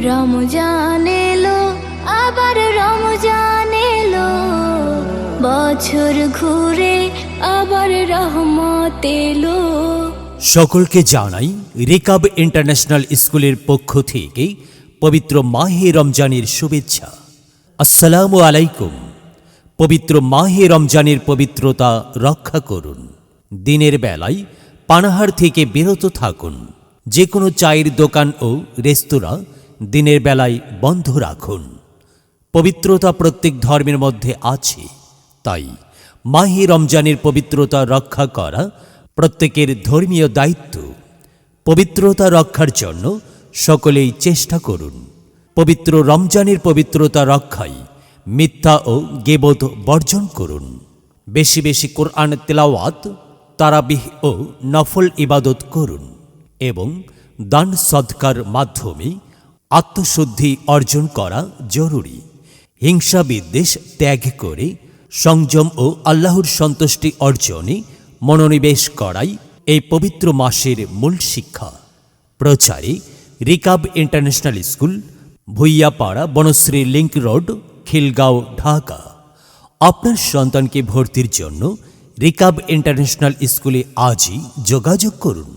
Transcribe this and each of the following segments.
রমজান এলো, আবার রমজান এলো, বছর ঘুরে আবার রহমত এলো। সকলকে জানাই রিকাব ইন্টারন্যাশনাল স্কুলের পক্ষ থেকে পবিত্র মাহে রমজানের শুভেচ্ছা। আসসালামু আলাইকুম। পবিত্র মাহে রমজানের পবিত্রতা রক্ষা করুন। দিনের বেলায় পানাহার থেকে বিরত থাকুন। যে কোনো চায়ের দোকান ও রেস্তোরাঁ দিনের বেলায় বন্ধ রাখুন। পবিত্রতা প্রত্যেক ধর্মের মধ্যে আছে, তাই মাহে রমজানের পবিত্রতা রক্ষা করা প্রত্যেকের ধর্মীয় দায়িত্ব। পবিত্রতা রক্ষার জন্য সকলেই চেষ্টা করুন। পবিত্র রমজানের পবিত্রতা রক্ষায় মিথ্যা ও গীবত বর্জন করুন। বেশি বেশি কোরআন তেলাওয়াত, তারাবিহ ও নফল ইবাদত করুন এবং দান সদকার মাধ্যমে আত্মশুদ্ধি অর্জন করা জরুরি। হিংসা বিদ্বেষ ত্যাগ করে সংযম ও আল্লাহর সন্তুষ্টি অর্জনে মনোনিবেশ করাই এই পবিত্র মাসের মূল শিক্ষা। প্রচারে Rikab international school, Bhuiyapara, Banasree link road, Khilgaon, Dhaka. আপনার সন্তানকে ভর্তির জন্য রিকাব ইন্টারন্যাশনাল স্কুলে আজই যোগাযোগ করুন।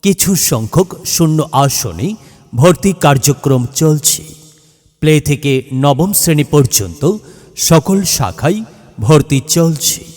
কিছু সংখ্যক শূন্য আসনে ভর্তি কার্যক্রম চলছে। প্লে থেকে নবম শ্রেণী পর্যন্ত সকল শাখায় ভর্তি চলছে।